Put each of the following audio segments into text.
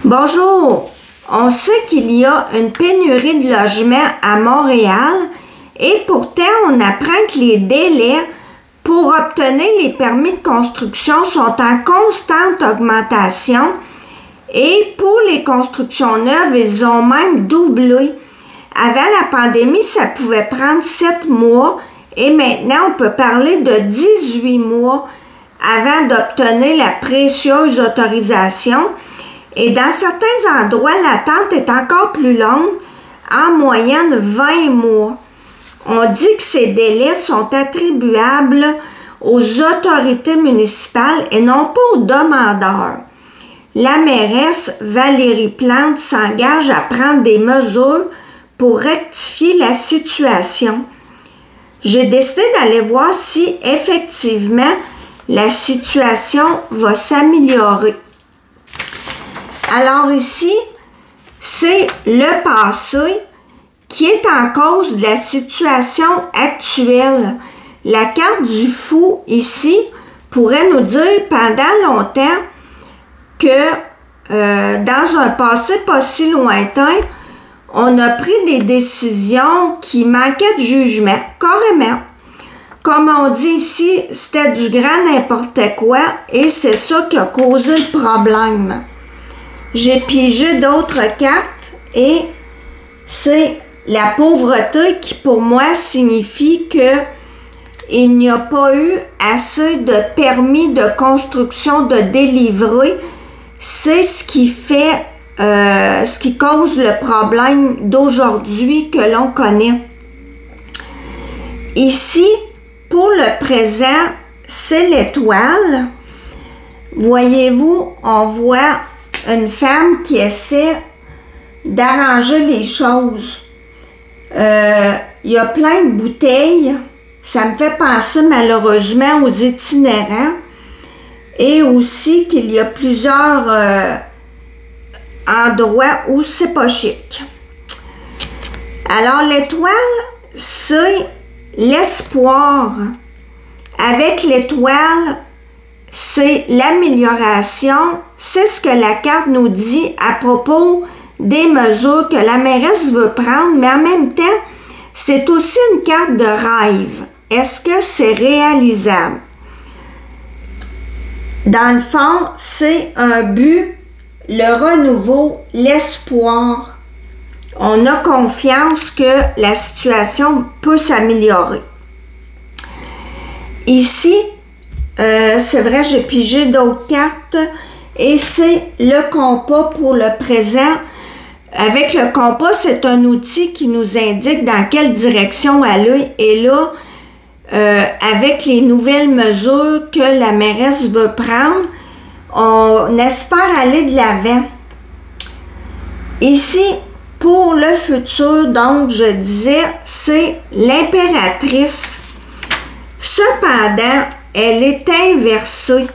Bonjour, on sait qu'il y a une pénurie de logements à Montréal et pourtant on apprend que les délais pour obtenir les permis de construction sont en constante augmentation et pour les constructions neuves, ils ont même doublé. Avant la pandémie, ça pouvait prendre 7 mois et maintenant on peut parler de 18 mois avant d'obtenir la précieuse autorisation. Et dans certains endroits, l'attente est encore plus longue, en moyenne 20 mois. On dit que ces délais sont attribuables aux autorités municipales et non pas aux demandeurs. La mairesse Valérie Plante s'engage à prendre des mesures pour rectifier la situation. J'ai décidé d'aller voir si effectivement la situation va s'améliorer. Alors ici, c'est le passé qui est en cause de la situation actuelle. La carte du fou ici pourrait nous dire pendant longtemps que dans un passé pas si lointain, on a pris des décisions qui manquaient de jugement, carrément. Comme on dit ici, c'était du grand n'importe quoi et c'est ça qui a causé le problème. J'ai pigé d'autres cartes et c'est la pauvreté qui pour moi signifie que il n'y a pas eu assez de permis de construction de délivrer. C'est ce qui fait, ce qui cause le problème d'aujourd'hui que l'on connaît. Ici, pour le présent, c'est l'étoile. Voyez-vous, on voit une femme qui essaie d'arranger les choses. Il y a plein de bouteilles. Ça me fait penser malheureusement aux itinérants et aussi qu'il y a plusieurs endroits où c'est pas chic. Alors l'étoile, c'est l'espoir. Avec l'étoile, c'est l'amélioration. C'est ce que la carte nous dit à propos des mesures que la mairesse veut prendre, mais en même temps, c'est aussi une carte de rêve. Est-ce que c'est réalisable? Dans le fond, c'est un but, le renouveau, l'espoir. On a confiance que la situation peut s'améliorer. Ici, c'est vrai, j'ai pigé d'autres cartes et c'est le compas pour le présent. Avec le compas, c'est un outil qui nous indique dans quelle direction aller. Et là, avec les nouvelles mesures que la mairesse veut prendre, on espère aller de l'avant. Ici, pour le futur, donc, je disais, c'est l'impératrice. Cependant, elle est inversée.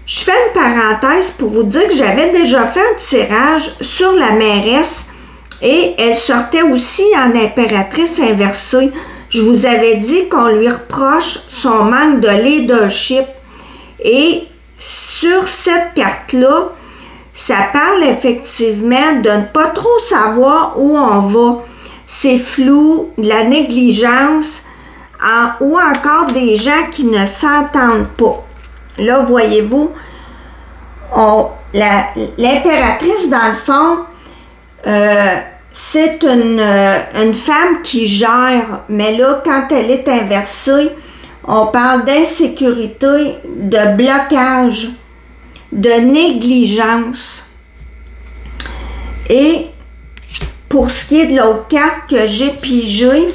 Je fais une parenthèse pour vous dire que j'avais déjà fait un tirage sur la mairesse et elle sortait aussi en impératrice inversée. Je vous avais dit qu'on lui reproche son manque de leadership. Et sur cette carte-là, ça parle effectivement de ne pas trop savoir où on va. C'est flou, de la négligence, ou encore des gens qui ne s'entendent pas. Là, voyez-vous, l'impératrice, dans le fond, c'est une femme qui gère, mais là, quand elle est inversée, on parle d'insécurité, de blocage, de négligence. Et pour ce qui est de l'autre carte que j'ai pigée,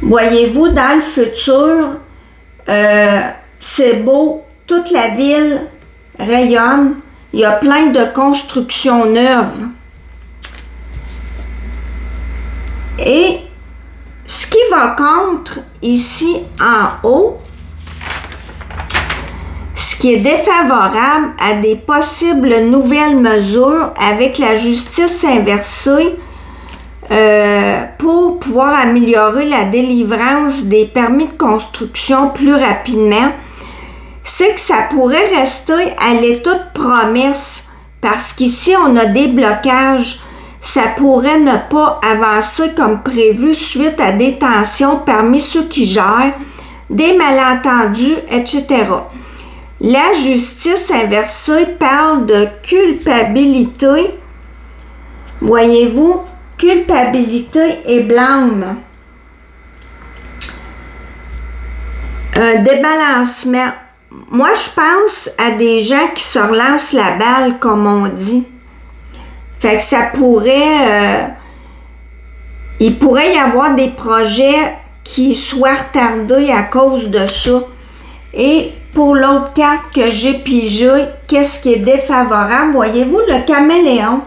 voyez-vous, dans le futur, c'est beau, toute la ville rayonne, il y a plein de constructions neuves. Et ce qui va contre ici en haut, ce qui est défavorable à des possibles nouvelles mesures avec la justice inversée pour pouvoir améliorer la délivrance des permis de construction plus rapidement, c'est que ça pourrait rester à l'état de promesse parce qu'ici, on a des blocages. Ça pourrait ne pas avancer comme prévu suite à des tensions parmi ceux qui gèrent, des malentendus, etc. La justice inversée parle de culpabilité. Voyez-vous, culpabilité et blâme. Un débalancement. Moi, je pense à des gens qui se relancent la balle, comme on dit. Fait que ça pourrait... il pourrait y avoir des projets qui soient retardés à cause de ça. Et pour l'autre carte que j'ai pigée, qu'est-ce qui est défavorable? Voyez-vous, le caméléon.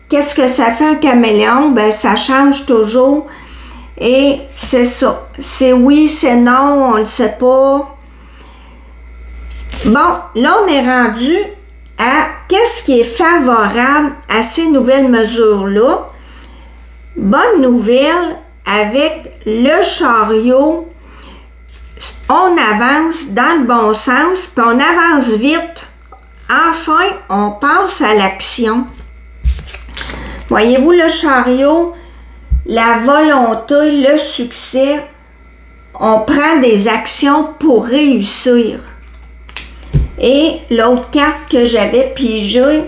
Qu'est-ce que ça fait un caméléon? Ben, ça change toujours. Et c'est ça. C'est oui, c'est non, on ne le sait pas. Bon, là, on est rendu à qu'est-ce qui est favorable à ces nouvelles mesures-là. Bonne nouvelle, avec le chariot, on avance dans le bon sens, puis on avance vite. Enfin, on passe à l'action. Voyez-vous, le chariot, la volonté, le succès, on prend des actions pour réussir. Et l'autre carte que j'avais pigée,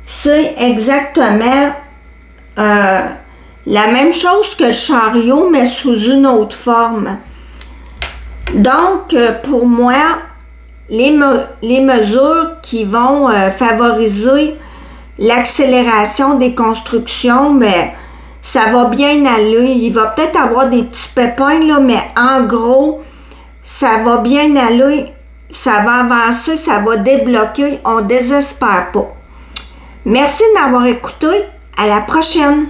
c'est exactement la même chose que le chariot, mais sous une autre forme. Donc, pour moi, les mesures qui vont favoriser l'accélération des constructions, mais ça va bien aller. Il va peut-être avoir des petits pépins, là, mais en gros, ça va bien aller. Ça va avancer, ça va débloquer. On ne désespère pas. Merci de m'avoir écouté. À la prochaine.